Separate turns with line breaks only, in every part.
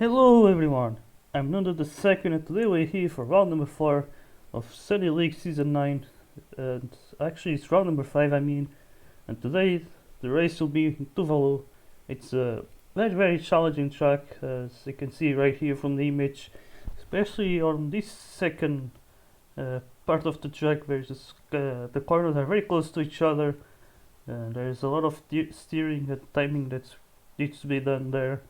Hello everyone, I'm Nando the second and today we're here for round number 4 of Sunny League Season 9 and actually it's round number 5 and today the race will be in Tuvalu. It's a very challenging track as you can see right here from the image, especially on this second part of the track where the corners are very close to each other and there's a lot of steering and timing that needs to be done there.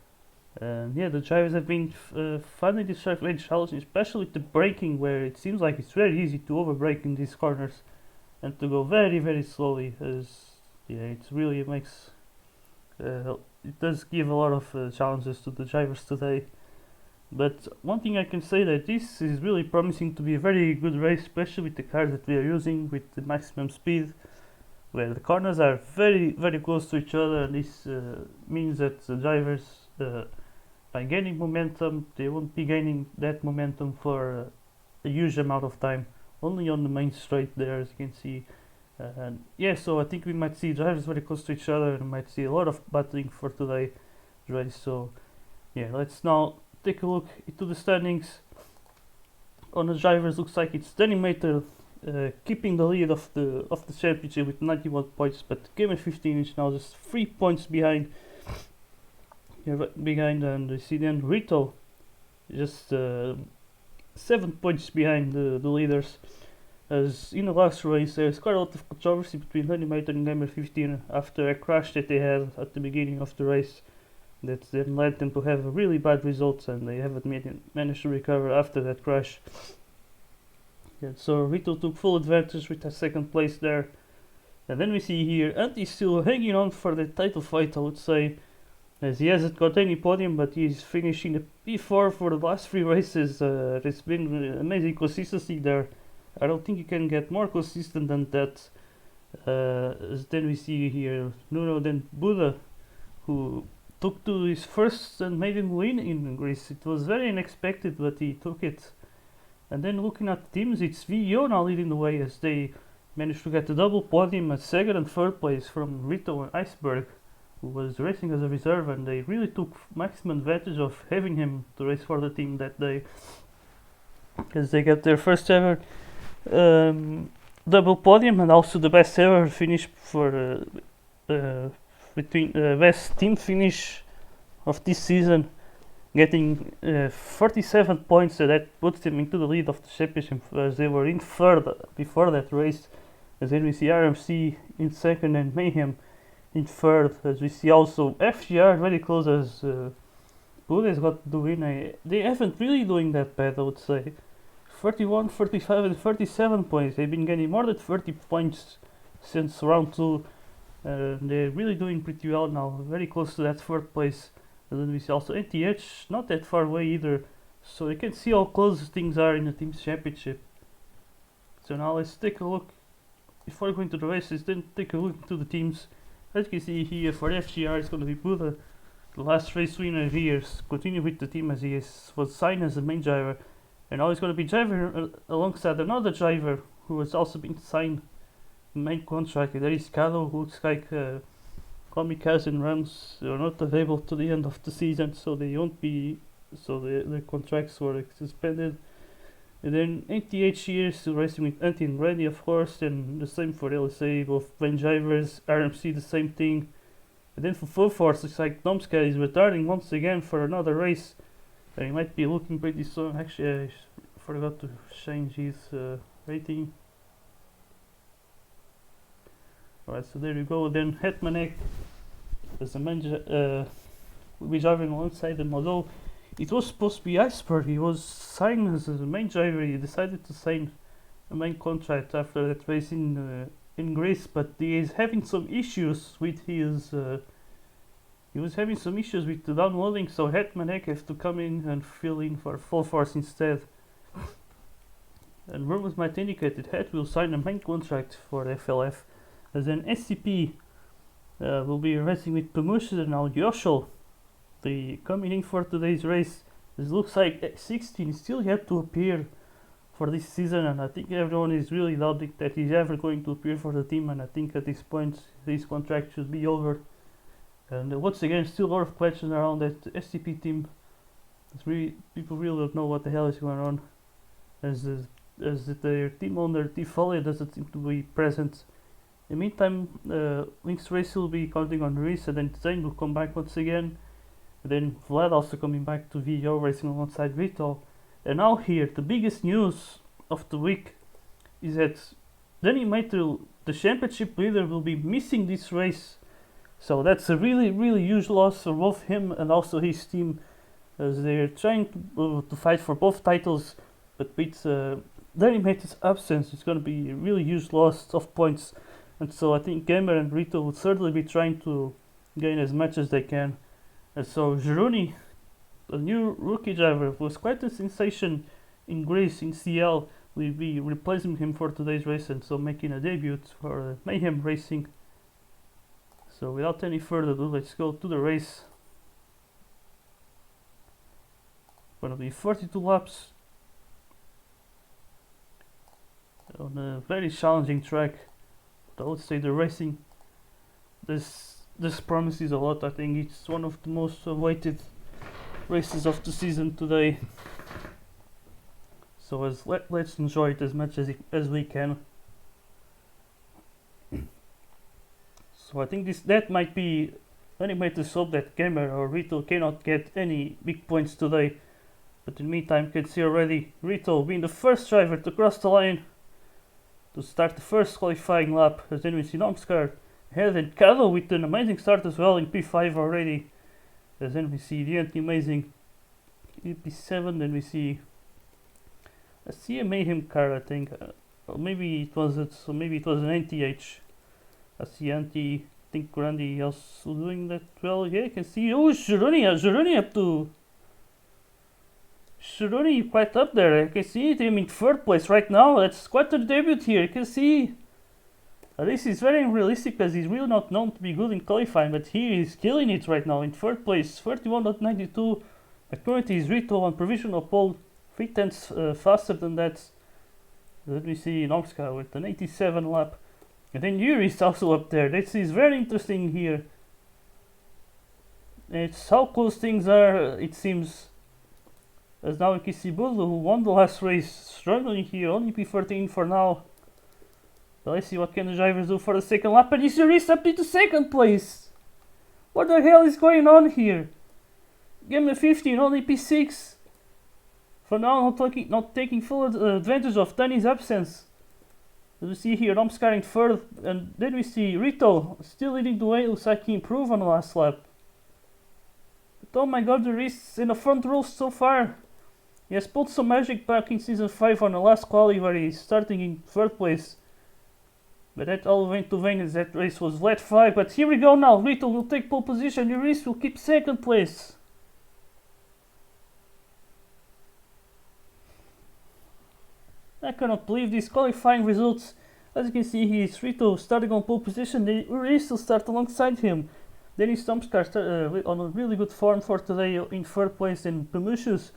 And yeah, the drivers have been finding this track very challenging, especially with the braking, where it seems like it's very easy to overbrake in these corners and to go very slowly. As yeah, it really makes it does give a lot of challenges to the drivers today. But one thing I can say that this is really promising to be a very good race, especially with the cars that we are using with the maximum speed, where the corners are very close to each other. And this means that the drivers. By gaining momentum, they won't be gaining that momentum for a huge amount of time, only on the main straight there, as you can see. Yeah, so I think we might see drivers very close to each other and might see a lot of battling for today's race. So yeah, let's now take a look into the standings. On the drivers, looks like it's Danny Mater keeping the lead of the championship with 91 points, but Gamer 15 is now just 3 points behind. And you see then Rito just 7 points behind the leaders. As in the last race there's quite a lot of controversy between Animator and Gamer 15 after a crash that they had at the beginning of the race that then led them to have really bad results, and they haven't managed to recover after that crash. Yeah, so Rito took full advantage with that second place there. And then we see here Anti's still hanging on for the title fight, I would say, as he hasn't got any podium, but he's finishing the P4 for the last 3 races. There's been amazing consistency there. I don't think you can get more consistent than that. Then we see here Nuno then Buddha, who took to his first and maiden win in Greece. It was very unexpected, but he took it. And then looking at the teams, it's VO now leading the way as they managed to get a double podium at second and third place from Rito and Iceberg, who was racing as a reserve, and they really took maximum advantage of having him to race for the team that day, because they got their first ever double podium and also the best ever finish for between best team finish of this season, getting 47 points. So that puts them into the lead of the championship, as they were in third before that race. As then we see RMC in second and Mayhem in third, as we see also FGR very close, as Buddha's got the win. They haven't really doing that bad, I would say. 31, 35 and 37 points. They've been getting more than 30 points since round 2. They're really doing pretty well now, very close to that third place. And then we see also NTH, not that far away either. So you can see how close things are in the team's championship. So now let's take a look, before going to the races, then take a look into the teams. As you can see here, for FGR it's going to be Buddha, the last race winner here, continue with the team as he was signed as the main driver. And now he's going to be driving alongside another driver who has also been signed main contract. There is Kado, who looks like Kamikaze and Rams are not available to the end of the season, so they won't be, so the contracts were suspended. And then NTH here still racing with Anti and Randy, of course, and the same for LSA, both main drivers. RMC the same thing. And then for Full Force, looks like Domska is returning once again for another race. And he might be looking pretty soon. Actually, I forgot to change his rating. Alright, so there you go. Then Hetmanek as a main will be driving alongside him. Although it was supposed to be Iceberg, he was signed as a main driver. He decided to sign a main contract after that race in Greece, but he is having some issues with his. He was having some issues with the downloading, so Hetmanek has to come in and fill in for Full Force instead. And rumors might indicate that Het will sign a main contract for FLF, as an SCP will be racing with Pemush and now Yoshel. The coming in for today's race. It looks like 16 is still yet to appear for this season, and I think everyone is really doubting that he's ever going to appear for the team, and I think at this point his contract should be over. And once again, still a lot of questions around that SCP team. People really don't know what the hell is going on, as their team owner Tifoli doesn't seem to be present. In the meantime, Link's race will be counting on Reese, and then Zane will come back once again. And then Vlad also coming back to VO racing alongside Vito. And now here, the biggest news of the week is that Danny Mater, the championship leader, will be missing this race. So that's a really, really huge loss for both him and also his team, as they're trying to fight for both titles. But with Danny Mater's absence, it's going to be a really huge loss of points. And so I think Gamer and Rito will certainly be trying to gain as much as they can. And so Gironi, a new rookie driver, was quite a sensation in Greece, in CL, will be replacing him for today's race, and so making a debut for Mayhem Racing. So without any further ado, let's go to the race. Gonna be 42 laps on a very challenging track. But I would say the racing, this promises a lot. I think it's one of the most awaited races of the season today. So let's enjoy it as much as we can. So I think that might be animated hope that Gamer or Rito cannot get any big points today. But in the meantime, you can see already Rito being the first driver to cross the line to start the first qualifying lap, as then we see Nomskar ahead, and Kado with an amazing start as well in P5 already, as then we see the anti-amazing P7, then we see a Mayhem car, I think, or maybe it was an NTH. I see I think Randy also doing that well. Yeah, you can see, Gironi up to Gironi quite up there. I can see him in third place right now. That's quite a debut here. You can see this is very unrealistic, because he's really not known to be good in qualifying, but he is killing it right now in third place, 31.92. Currently is Rito on provisional pole, 3/10 faster than that. Let me see Nomska with an 87 lap. And then Yuri is also up there. This is very interesting here. It's how close things are, it seems. As now we can see Bulu, who won the last race, struggling here, only P13 for now. But let's see what can the drivers do for the second lap. And Yuri is up into second place. What the hell is going on here? Game 15, only P6. For now, not taking full advantage of Danny's absence. As we see here, Nomskar in third, and then we see Rito still leading the way. Looks like he improved on the last lap. But oh my god, the race in the front row so far. He has pulled some magic back in season 5 on the last quali, where he's starting in third place. But that all went to vain, as that race was led 5. But here we go now. Rito will take pole position. Uris will keep second place. I cannot believe these qualifying results. As you can see, he is Rito starting on pole position. Uris will start alongside him. Dennis Tomskar on a really good form for today in third place. And Pemushus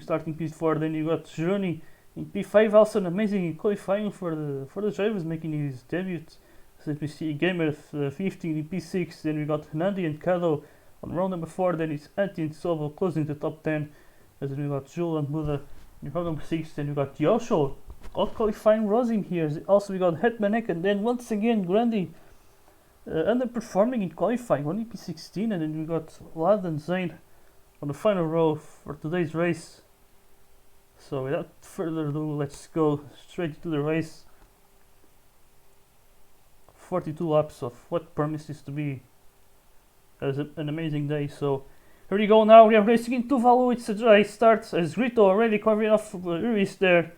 starting P4. Then you got Gironi in P5, also an amazing qualifying for the drivers making his debut. So we see Gamer 15 in P6. Then we got Nandi and Kado on round number 4. Then it's Antti and Sobo closing the top 10. And then we got Jul and Buddha in round number 6. Then we got Yosho out qualifying Rosim here. Also we got Hetmanek, and then once again Grandi underperforming in qualifying, only P16. And then we got Vlad and Zane on the final row for today's race. So without further ado, let's go straight to the race. 42 laps of what promises to be an amazing day. So here we go now. We are racing in Tuvalu. It's a dry start, as Rito already covering off Uris there.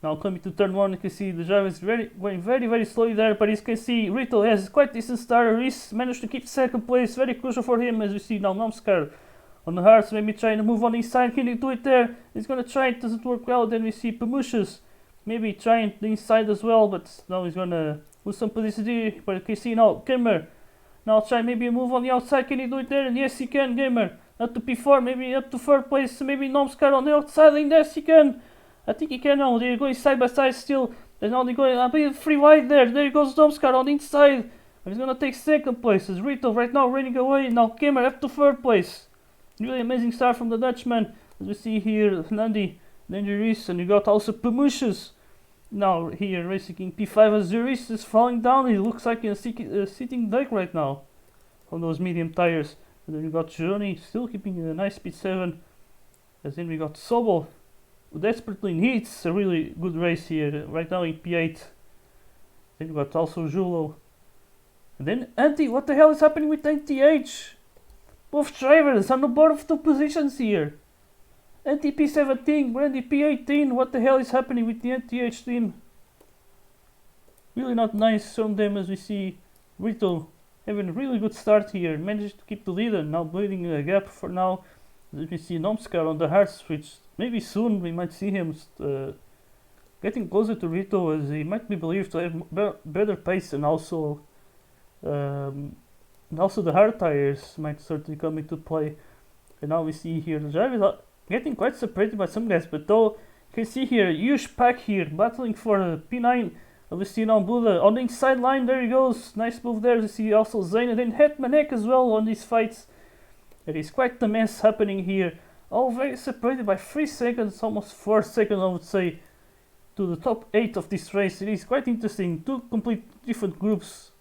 Now coming to turn 1, you can see the driver is going very slowly there, but you can see Rito has quite decent start. Uris managed to keep second place, very crucial for him, as we see now Nomskar on the hards, maybe trying to move on inside. Can he do it there? He's gonna try it, doesn't work well. Then we see Pemushus maybe trying the inside as well, but now he's gonna lose some position here. But you can see now Gamer now try maybe a move on the outside. Can he do it there? And yes, he can. Gamer up to P4, maybe up to third place. Maybe Nomskar on the outside, and yes, he can. I think he can now. They're going side by side still. And now they're going a bit free wide there. There goes Nomskar on the inside. And he's gonna take second place. As Rito right now running away. Now Gamer up to third place. Really amazing start from the Dutchman. As we see here, Nandi, then Juris, and you got also Pamushes. Now here racing in P5 as Juris is falling down. He looks like a sitting duck right now on those medium tires. And then we got Johnny still keeping a nice P7. As then we got Sobol, who desperately needs a really good race here right now in P8. Then we got also Julo. And then Anti, what the hell is happening with NTH? Both drivers on the board of 2 positions here. Anti P17, Brandy P18, what the hell is happening with the NTH team? Really not nice from them, as we see Rito having a really good start here. Managed to keep the lead and now building a gap for now. As we see Nomskar on the hard switch. Maybe soon we might see him getting closer to Rito, as he might be believed to have better pace, and also the hard tires might certainly come into play. And now we see here the drivers are getting quite separated by some guys, but though you can see here huge pack here battling for P9. And we see now Buddha on the inside line. There he goes, nice move there. We see also Zayn and then Hetmanek as well on these fights. There is quite the mess happening here. All very separated by 3 seconds, almost 4 seconds I would say, to the top 8 of this race. It is quite interesting, 2 complete different groups.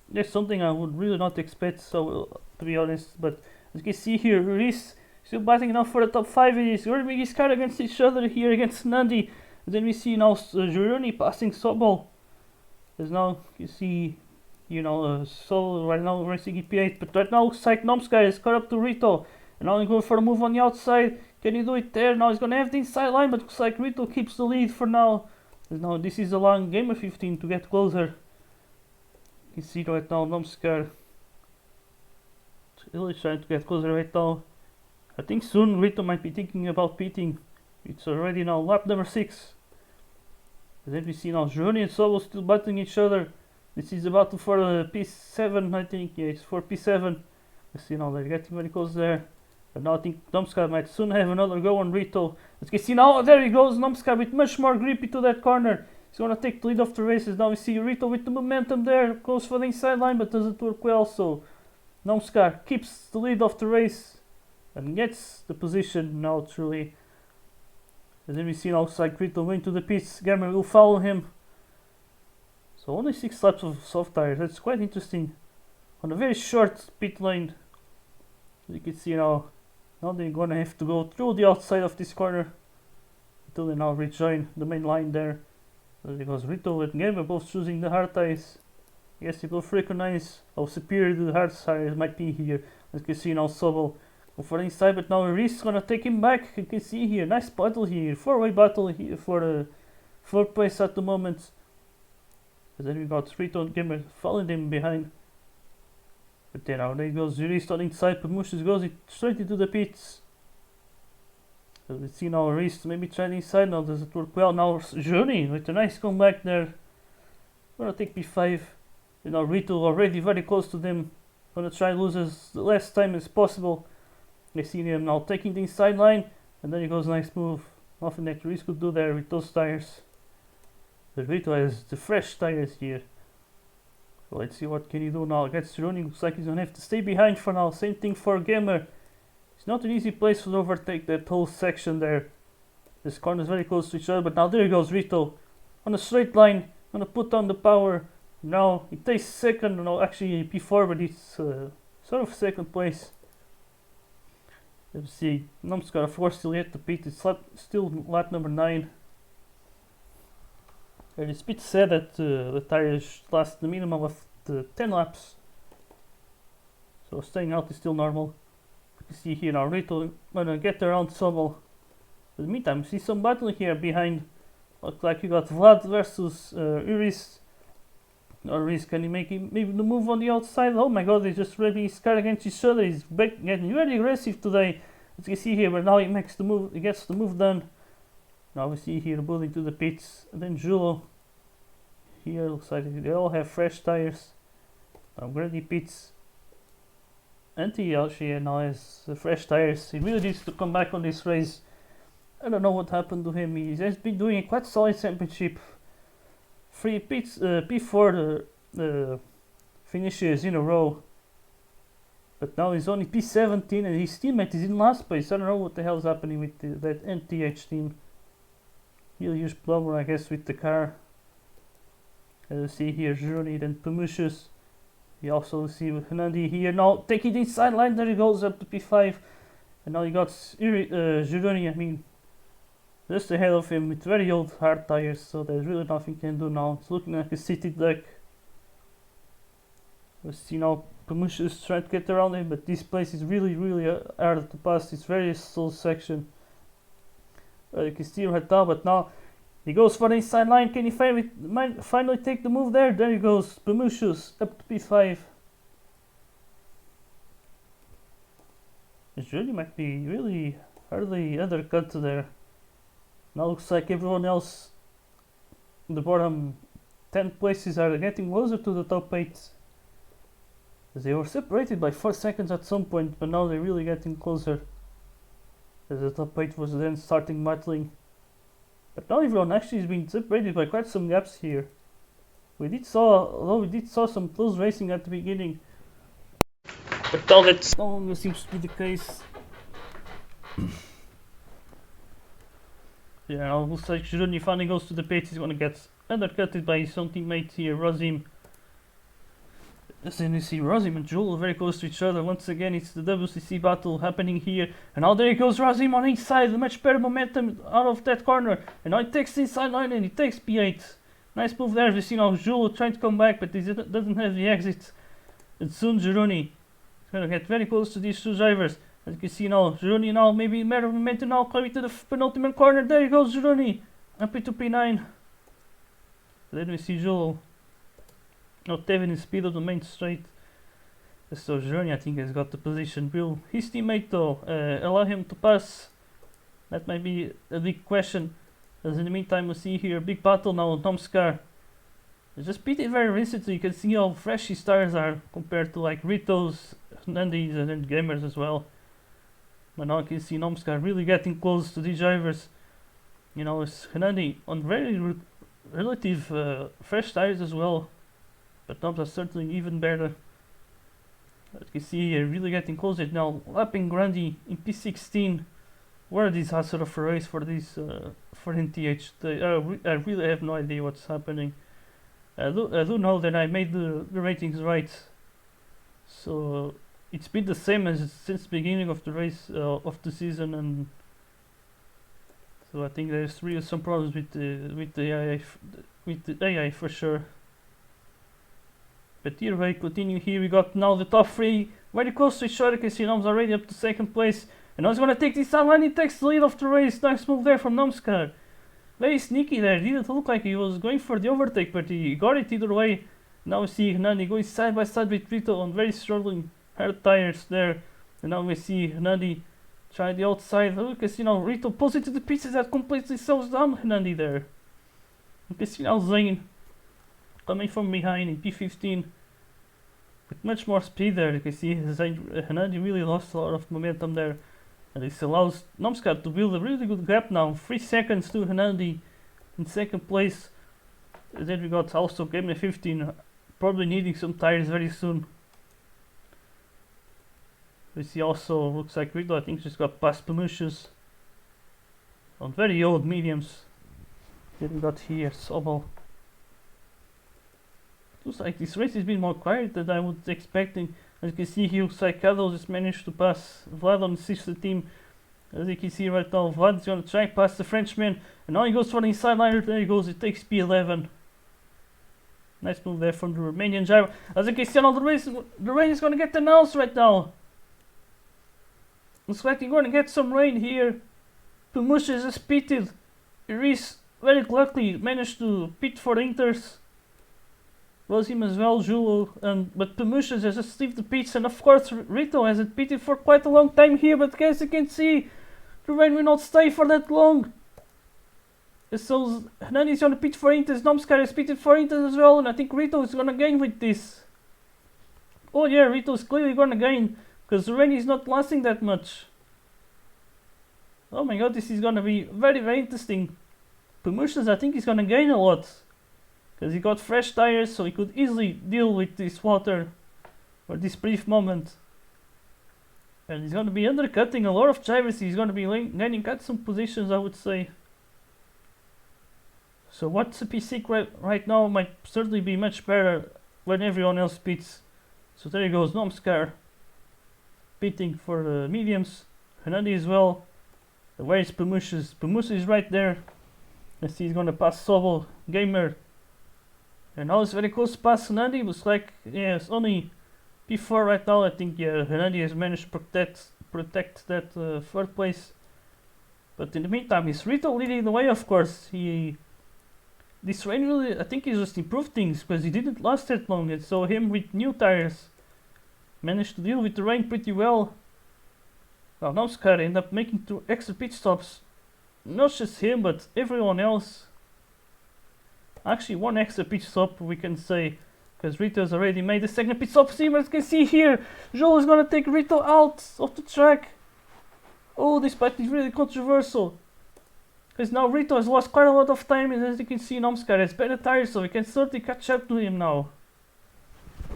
That's something I would really not expect, so to be honest. But as you can see here, Reese still battling now for the top 5. It is rubbing his car against each other here against Nandi. And then we see now Juroni passing Sobol. As now you see, Sobol right now racing EP8, but right now looks like Nomsky is caught up to Rito. And now he's going for a move on the outside. Can he do it there? Now he's going to have the inside line, but looks like Rito keeps the lead for now. As now this is a long game of 15 to get closer. You see right now Nomskar really trying to get closer right now. I think soon Rito might be thinking about pitting. It's already now lap number 6. And then we see now Journey and Sobol still battling each other. This is about to for P7, I think. Yeah, it's for P7. You see now they're getting very close there. And now I think Nomskar might soon have another go on Rito. As you can see now, there he goes, Nomskar with much more grip into that corner. He's going to take the lead of the races. Now we see Rito with the momentum there, goes for the inside line, but doesn't work well. So Nomskar keeps the lead of the race and gets the position now truly. And then we see now like Rito going to the pits. Gamer will follow him. So only 6 laps of soft tires. That's quite interesting. On a very short pit lane. You can see now they're going to have to go through the outside of this corner until they now rejoin the main line there. Because Rito and Gamer both choosing the hard tires. I guess they both recognize how superior the hard tires might be here. As you can see now Sobol go for the inside, but now Reese is gonna take him back. You can see here, nice battle here, 4-way battle here for the 4th place at the moment. And then we got Rito and Gamer following them behind. But then now there goes Reese on the inside, Pamushes goes straight into the pits. So we see now Reese maybe trying inside, now does it work well. Now Journey with a nice comeback there. Gonna take P5. And now Rito already very close to them. Gonna try to lose as less time as possible. I see him now taking the inside line. And then he goes, nice move. Nothing that Reese could do there with those tires. But Rito has the fresh tires here. So let's see what can he do now. Gets running, looks like he's gonna have to stay behind for now. Same thing for Gamer. It's not an easy place to overtake that whole section there. This corner is very close to each other, but now there goes Rito. On a straight line, gonna put on the power. Now he takes second, no actually P4, but it's sort of second place. Let's see, Nomskar of course still yet to pit, it's still lap number 9. It is a bit sad that the tires last the minimum of 10 laps. So staying out is still normal. You see here now Rito gonna get around Sobol. In the meantime, see some battle here behind. Looks like you got Vlad versus Uris. Uris, can he make maybe the move on the outside? Oh my god, he's just rubbing his car against each other. He's getting very aggressive today. As you can see here, but now he makes the move, he gets the move done. Now we see here building to the pits. And then Julo. Here looks like they all have fresh tires. Grady pits. Anti actually now has fresh tires. He really needs to come back on this race. I don't know what happened to him. He has been doing a quite solid championship. 3 pits, P4 finishes in a row. But now he's only P17 and his teammate is in last place. I don't know what the hell is happening with that NTH team. He'll use Plumber, I guess, with the car. As you see here, Journey, then Pamushus. You also see Hernandi here. Now taking the inside line, there he goes up to P5. And now you got Journey, I mean, just ahead of him with very old hard tires. So there's really nothing he can do now. It's looking like a city deck. We see now Pamushus trying to get around him, but this place is really hard to pass. It's very slow section. You can see right now, but now he goes for the inside line. Can he finally take the move there? There he goes, Pamushus up to P5. This really might be really hardly undercut there. Now looks like everyone else in the bottom 10 places are getting closer to the top 8. They were separated by 4 seconds at some point, but now they're really getting closer. As the top 8 was then starting battling. But now everyone actually has been separated by quite some gaps here. Although we did saw some close racing at the beginning. But now that no longer seems to be the case. Yeah, now looks like Journey finally goes to the pit. He's gonna get undercutted by his own teammate here, Razim. As then you see Razim and Joel very close to each other. Once again, it's the WCC battle happening here. And now there he goes, Razim on each side. Much better momentum out of that corner. And now he takes the inside line and he takes P8. Nice move there. We see now Joel trying to come back, but he doesn't have the exit. And soon Gironi is going to get very close to these two drivers. As you can see now, Gironi now maybe better momentum now coming to the penultimate corner. There he goes, Gironi. Up into P9. Then we see Joel. Not having the speed of the main straight. So Journey, I think, has got the position. Will his teammate though allow him to pass? That might be a big question. As in the meantime we see here a big battle now on Tom's car. It's just pitted very recently. You can see how fresh his tires are compared to like Rito's, Nandi's and then Gamers as well. But now you can see Tom's car really getting close to these drivers. You know, it's Nandi on very relative fresh tires as well. But Tom's are certainly even better. As you can see here, really getting closer now. Lapping Grandi in P16. Where this has sort of a race for this for NTH? I really have no idea what's happening. I do know that I made the ratings right. So it's been the same as since the beginning of the race of the season, and so I think there's really some problems with the AI for sure. But here we continue here. We got now the top 3 very close to each other. You can see Noms already up to 2nd place. And now he's going to take this line. He takes the lead of the race. Nice move there from Nomskar. Very sneaky there. Didn't look like he was going for the overtake, but he got it either way. Now we see Hernandi going side by side with Rito on very struggling hard tires there. And now we see Hernandi try the outside. Look, you can see now Rito pulls it to the pieces that completely slows down Hernandi there. You can see now Zane coming from behind in P15 with much more speed there. You can see Hernandi really lost a lot of momentum there, and this allows Nomskar to build a really good gap now. 3 seconds to Hernandi in 2nd place. And then we got also Game 15 probably needing some tires very soon. We see also looks like Rito I think just got past Pamushus on very old mediums. Then we got here Sobel. Looks like this race has been more quiet than I was expecting. As you can see here, Saikado just managed to pass Vlad on the sister team. As you can see right now, Vlad is going to try past the Frenchman. And now he goes for the inside liner. There he goes, it takes P11. Nice move there from the Romanian driver. As you can see now, the rain is going to get announced right now. Looks like you're going to get some rain here. Pamushus is pitted. Iris very luckily managed to pit for the Inters. Was him as well, Julo, but Pamushus has just left the pits, and of course Rito hasn't pitted for quite a long time here, but as you can see, the rain will not stay for that long. So Hernani is going to pit for Inters, Nomskar is pitted for Inters as well, and I think Rito is going to gain with this. Oh yeah, Rito is clearly going to gain, because the rain is not lasting that much. Oh my god, this is going to be very interesting. Pamushus I think is going to gain a lot. Because he got fresh tires, so he could easily deal with this water for this brief moment. And he's going to be undercutting a lot of drivers. He's going to be gaining quite some positions, I would say. So what's a P6 right now might certainly be much better when everyone else pits. So there he goes, Nomskar pitting for the mediums. Hernandi as well. Where is Pamushes? Pamushes is right there. Let's see, he's going to pass Sobel, Gamer. And now it's very close to pass Hernandi. Looks like, yeah, it's only P4 right now. I think, yeah, Hernandi has managed to protect that third place. But in the meantime, it's Rito leading the way, of course. This rain really, I think he just improved things, because he didn't last that long. And so him with new tires managed to deal with the rain pretty well. Well, Nomskar ended up making 2 extra pit stops. Not just him, but everyone else. Actually, 1 extra pit stop, we can say, because Rito's already made the second pit stop. See, as you can see here, Joel is going to take Rito out of the track. Oh, this part is really controversial. Because now Rito has lost quite a lot of time, and as you can see, Nomskar has better tires, so we can certainly catch up to him now.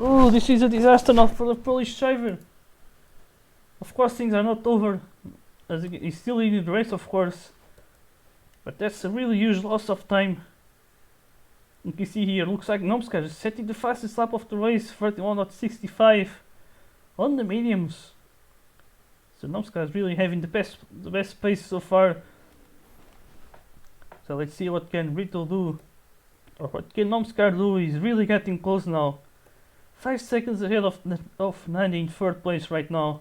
Oh, this is a disaster now for the Polish driver. Of course, things are not over, as he's still leading the race, of course. But that's a really huge loss of time. You can see here, looks like Nomskar is setting the fastest lap of the race, 31.65 on the mediums. So Nomskar is really having the best pace so far. So let's see what can Rito do, or what can Nomskar do. He's really getting close now. 5 seconds ahead of 90 in third place right now.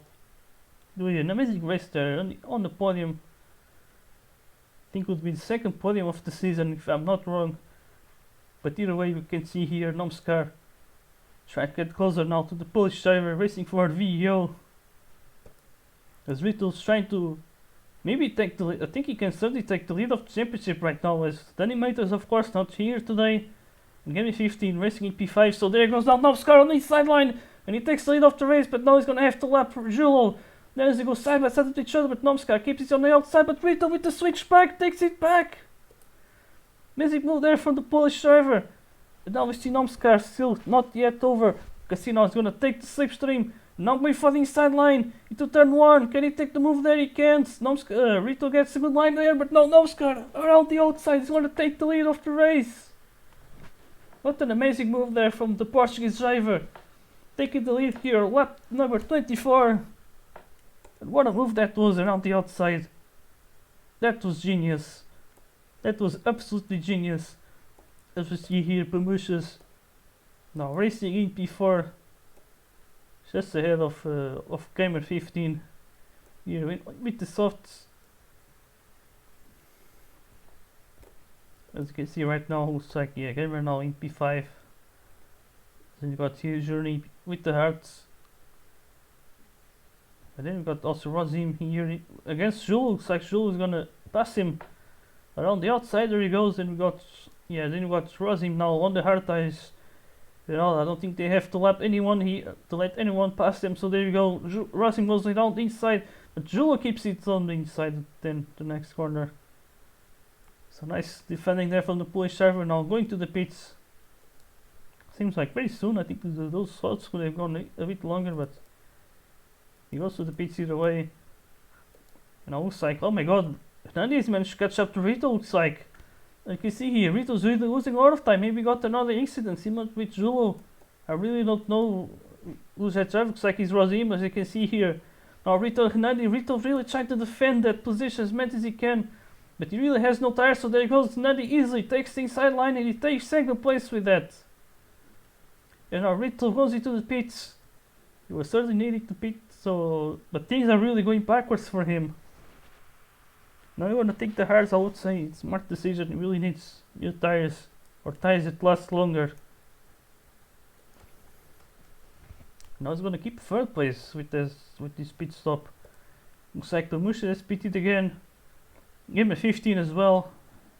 Doing an amazing race there on the podium. I think it would be the second podium of the season if I'm not wrong. But either way, we can see here Nomskar trying to get closer now to the Polish driver racing for VEO. As Rito's trying to maybe take the lead. I think he can certainly take the lead of the championship right now, as Danny Mater's of course not here today. And Game 15 racing in P5, so there goes now Nomskar on the sideline, and he takes the lead of the race, but now he's gonna have to lap Julo. Then as they go side by side with each other, but Nomskar keeps it on the outside, but Rito with the switch back takes it back. Amazing move there from the Polish driver. And now we see Nomskar still not yet over. Casino is gonna take the slipstream. Now going for the inside line into turn 1. Can he take the move there? He can't. Rito gets a good line there, but no, Nomskar around the outside is going to take the lead of the race. What an amazing move there from the Portuguese driver. Taking the lead here, lap number 24. And what a move that was around the outside. That was genius. That was absolutely genius. As we see here, Pamushes now racing in P4. Just ahead of Gamer 15 here with the softs. As you can see right now, looks like, yeah, Gamer now in P5. Then you got here Journey with the hearts. And then we got also Razim here against Jules. Looks like Jules is gonna pass him around the outside. There he goes. Then we got, yeah, then we got Razim now on the hard tires. You know, I don't think they have to lap anyone here to let anyone pass them. So there you go. Razim goes down the inside, but Julo keeps it on the inside. Then the next corner. So nice defending there from the Polish driver. Now going to the pits. Seems like very soon. I think those slots could have gone a bit longer, but he goes to the pits either way. And I looks like, oh my god, Hernandez managed to catch up to Rito. Looks like. You can see here, Rito's really losing a lot of time. Maybe got another incident similar with Julo. I really don't know who's that driver. Looks like he's Razim, as you can see here. Now Rito really trying to defend that position as much as he can. But he really has no tires, so there he goes. Hernandi easily takes the inside line and he takes second place with that. And now Rito goes into the pits. He was certainly needing to pit, but things are really going backwards for him. Now you want to take the hards, I would say it's a smart decision. He really needs new tires, or tires that last longer. Now he's going to keep third place with this pit stop. Looks like Pamusha has pitted again. Give him a 15 as well.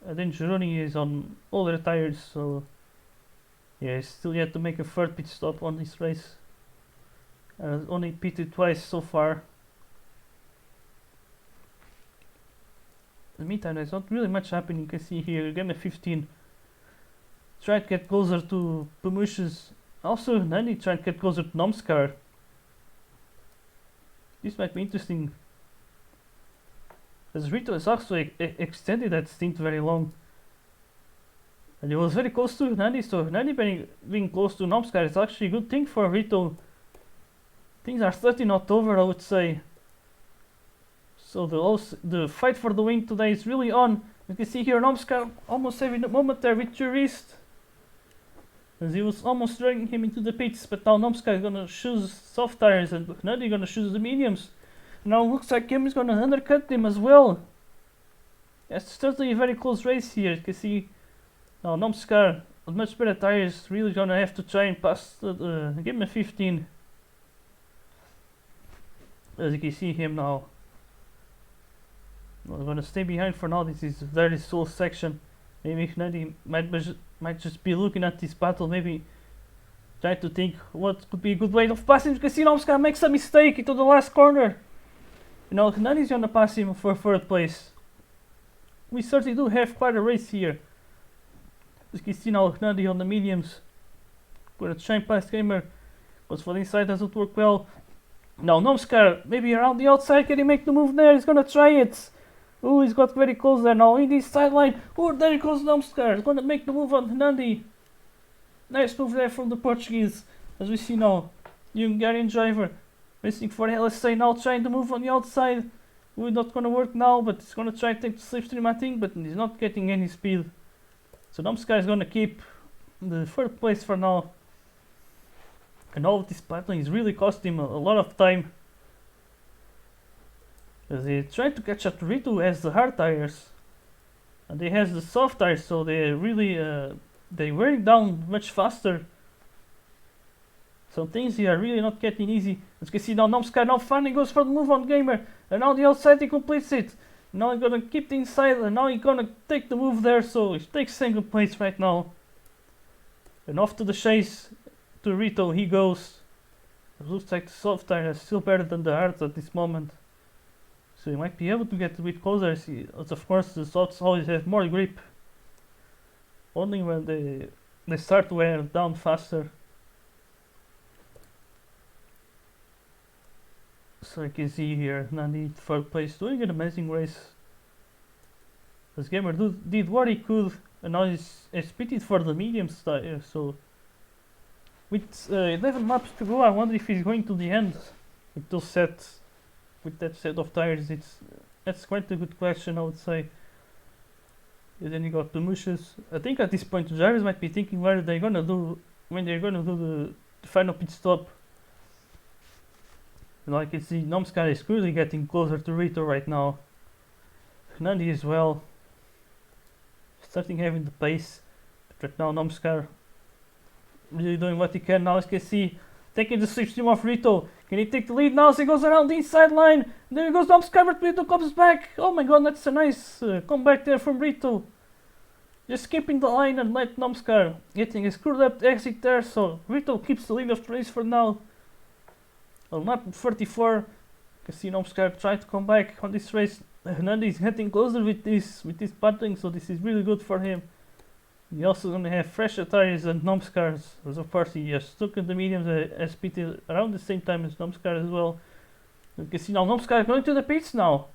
And then Gironi is on older tires, so yeah, he's still yet to make a third pit stop on this race. Only pitted twice so far. In the meantime, there's not really much happening. You can see here, game at 15. Try to get closer to Pamushes. Also, Nani tried to get closer to Nomskar. this might be interesting, as Rito has also extended that stint very long. And he was very close to Hernani, so Hernani being close to Nomskar is actually a good thing for Rito. Things are certainly not over, I would say. So the fight for the win today is really on. You can see here Nomskar almost saving the moment there with your wrist, as he was almost dragging him into the pits, but now Nomskar is gonna choose soft tires and Hernani gonna choose the mediums. Now looks like Kim is gonna undercut him as well. It's certainly a very close race here. You can see now Nomskar with much better tires really gonna have to try and pass give him a 15. As you can see him now. We're gonna stay behind for now. This is a very slow section. Maybe Hernani might just be looking at this battle, maybe trying to think what could be a good way of passing. You can see Nomskar makes a mistake into the last corner. You know, Hernani is gonna pass him for third place. We certainly do have quite a race here. As you can see now Hernani on the mediums. Gonna try and pass Gamer. Goes for the inside, doesn't work well. Now Nomskar, maybe around the outside, can he make the move there? He's gonna try it. Oh, he's got very close there now, in this sideline. Oh, there goes Nomskar, he's gonna make the move on Hernani. Nice move there from the Portuguese. As we see now, Hungarian driver racing for LSA now, trying to move on the outside. Oh, not gonna work now, but he's gonna try to take the slipstream, I think, but he's not getting any speed. So Nomskar is gonna keep the third place for now. And all of this battling is really costing him a lot of time, as he tried to catch up to Rito, who has the hard tires and he has the soft tires, so they really they wearing down much faster. So things here are really not getting easy. As you can see now Nomskar now finally goes for the move on Gamer, and now the outside he completes it. Now he's gonna keep the inside, and now he's gonna take the move there, so he takes second place right now. And off to the chase to Rito he goes. It looks like the soft tire is still better than the hard at this moment, so he might be able to get a bit closer. As of course the softs always have more grip, only when they start to wear down faster. So you can see here Nani third place, doing an amazing race. This Gamer did what he could, and now he's pitted for the mediums tire. So with 11 laps to go, I wonder if he's going to the end with those sets, with that set of tires. That's quite a good question, I would say. And then you got the mushes. I think at this point the drivers might be thinking what they're gonna do when they're gonna do the final pit stop. And like you can see, Nomskar is clearly getting closer to Rito right now. Nandi as well, starting having the pace. But right now Nomskar really doing what he can. Now as you can see, taking the slipstream off Rito. Can he take the lead now as he goes around the inside line? There he goes Nomskar, but Rito comes back. Oh my god, that's a nice comeback there from Rito. Just skipping the line and let Nomskar getting a screwed up exit there. So Rito keeps the lead of the race for now. On lap 34, you can see Nomskar try to come back on this race. Hernani is getting closer with this battling, so this is really good for him. He also gonna have fresher tires than Nomskar's, as of course he has stuck in the mediums, as pitted around the same time as Nomskar as well. You can see now Nomskar going to the pits now.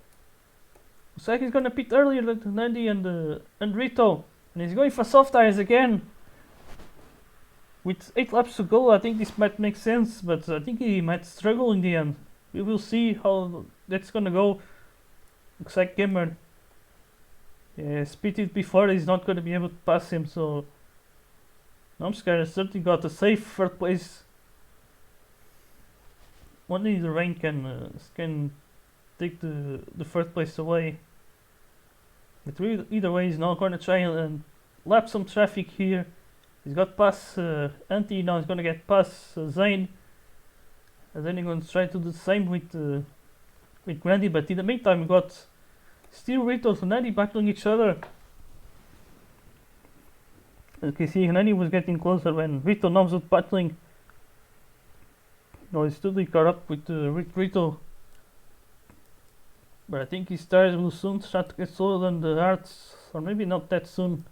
Looks like he's gonna pit earlier than Hernani and Rito, and he's going for soft tires again. With 8 laps to go, I think this might make sense, but I think he might struggle in the end. We will see how that's gonna go. Looks like Cameron pitted before, he's not gonna be able to pass him, so Nomskar has certainly got a safe third place. Only the rain can take the third place away. But either way, he's now gonna try and lap some traffic here. He's got past Antti, now he's gonna get past Zane, and then he's gonna try to do the same with Grandy. But in the meantime, we got still Rito and Hernani battling each other. As you can see, Hernani was getting closer when Rito now was battling. Now he's still caught up with Rito, but I think his tires will soon start to get slower than the hards, or maybe not that soon.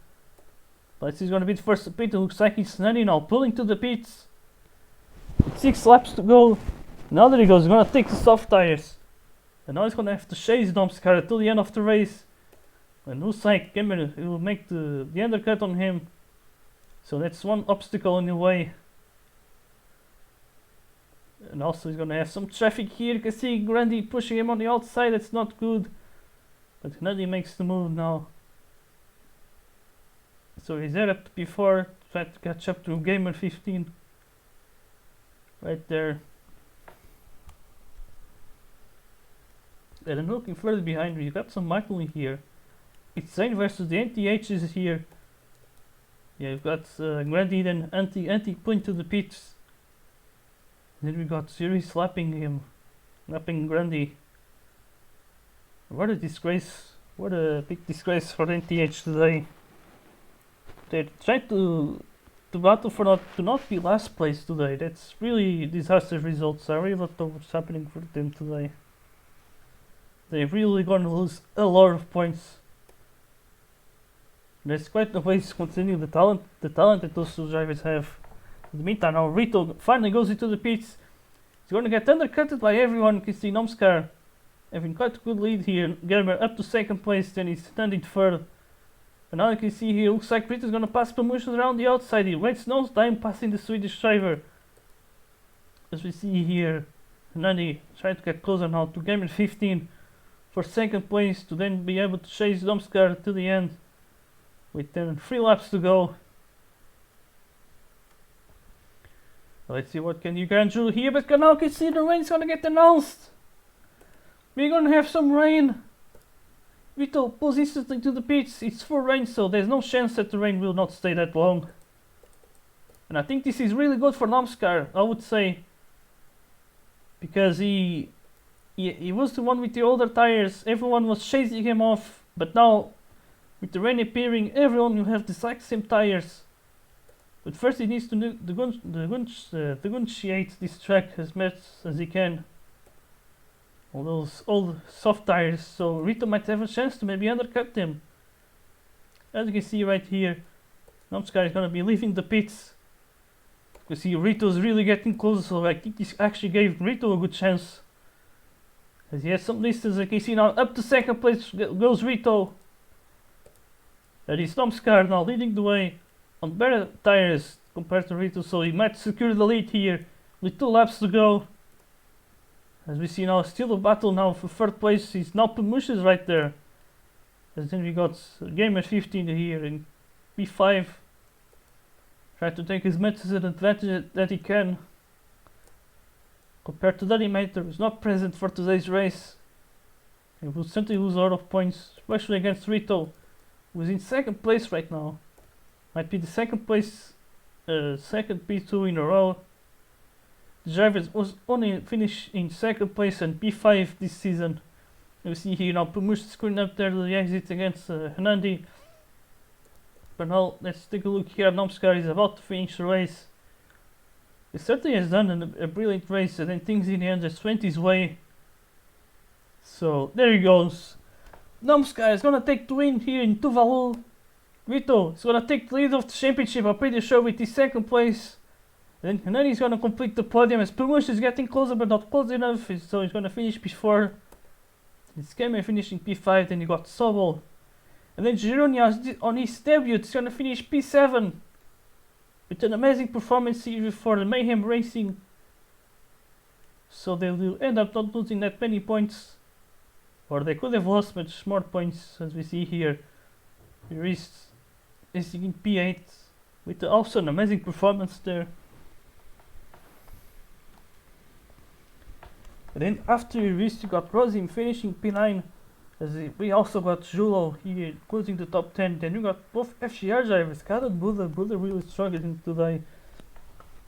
But he's gonna be the first to pit. It looks like it's Hernani now pulling to the pits. With 6 laps to go. Now there he goes, he's gonna take the soft tires. And now he's gonna have to chase Domskar till the end of the race. And Hussain Kemmer will make the undercut on him. So that's one obstacle in the way. And also he's gonna have some traffic here. You can see Grandi pushing him on the outside, that's not good. But Gnadi makes the move now. So he's there up before, trying to catch up to Gamer 15. Right there. And then looking further behind, we've got some Michael in here. It's Zane versus the NTHs here. Yeah, we've got Grandi then anti point to the pits. And then we got Siri slapping him. Slapping Grandi. What a disgrace. What a big disgrace for NTH today. They're trying to battle for to not be last place today. That's really disastrous results. I really don't know what's happening for them today. They're really gonna lose a lot of points. There's quite a ways to continue the talent that those two drivers have. In the meantime, now Rito finally goes into the pits. He's gonna get undercutted by everyone. You can see Nomskar having quite a good lead here. Gerber up to second place, then he's standing third. And now you can see here, looks like Rito's gonna pass promotions around the outside. He wastes no time passing the Swedish driver. As we see here, Nani trying to get closer now to Gamer 15 for second place to then be able to chase Domskar to the end. With then 3 laps to go. Let's see what can you can do here, but now you can see the rain's gonna get announced. We're gonna have some rain. Vito pulls instantly to the pits. It's full rain, so there's no chance that the rain will not stay that long. And I think this is really good for Nomskar, I would say. Because he was the one with the older tires. Everyone was chasing him off. But now, with the rain appearing, everyone will have the exact same tires. But first he needs to negotiate this track as much as he can. All those old soft tires, so Rito might have a chance to maybe undercut them. As you can see right here, Nomskar is gonna be leaving the pits. You can see Rito's really getting close, so I think this actually gave Rito a good chance. As he has some distance, you can see now up to second place goes Rito. That is Nomskar now leading the way on better tires compared to Rito, so he might secure the lead here with 2 laps to go. As we see now, still a battle now for third place. He's now promotions right there. As then we got Gamer 15 here in P5. Trying to take as much as an advantage that he can. Compared to Dedimator, who's not present for today's race. He will certainly lose a lot of points, especially against Rito, who's in second place right now. Might be the second place, second P2 in a row. The driver was only finished in second place and P5 this season. You see here now promotion screen up there, the exit against Hernandi. But now let's take a look here. Nomskar is about to finish the race. He certainly has done a brilliant race, and then things in the end just went his way. So there he goes. Nomskar is gonna take the win here in Tuvalu. Rito is gonna take the lead of the championship, I'm pretty sure, with his second place. And then he's gonna complete the podium as promotion is getting closer but not close enough, so he's gonna finish P4. It's Kemer finishing P5, then you got Sobol. And then Gironia on his debut is gonna finish P7 with an amazing performance here for the Mayhem Racing. So they will end up not losing that many points, or they could have lost much more points, as we see here. He reached racing in P8 with also an amazing performance there. And then after we reached, you got Rosim finishing P9. We also got Julo here closing the top 10. Then we got both FCR drivers, Kat and Buddha really struggling today,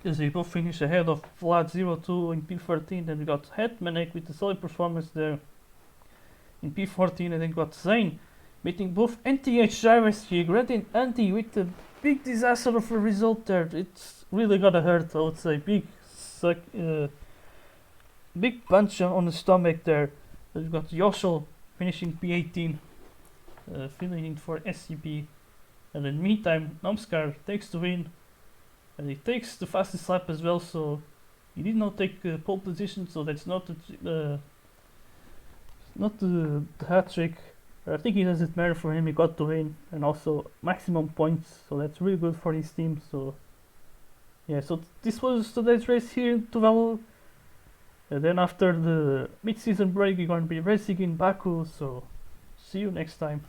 as they both finished ahead of Vlad 02 in P13. Then we got Hetmanek with a solid performance there in P14. And then we got Zane meeting both NTH drivers here, Grant and Anti, with a big disaster of a result there. It's really gonna hurt, I would say. Big punch on the stomach there. We've got Yoshel finishing P18, filling in for SCP. And in the meantime, Nomskar takes the win, and he takes the fastest lap as well, so he did not take pole position, so that's not the hat trick. I think it doesn't matter for him. He got the win and also maximum points, so that's really good for his team. So yeah, so this was today's race here in Tuvalu. And then after the mid-season break, we're going to be racing in Baku. So see you next time.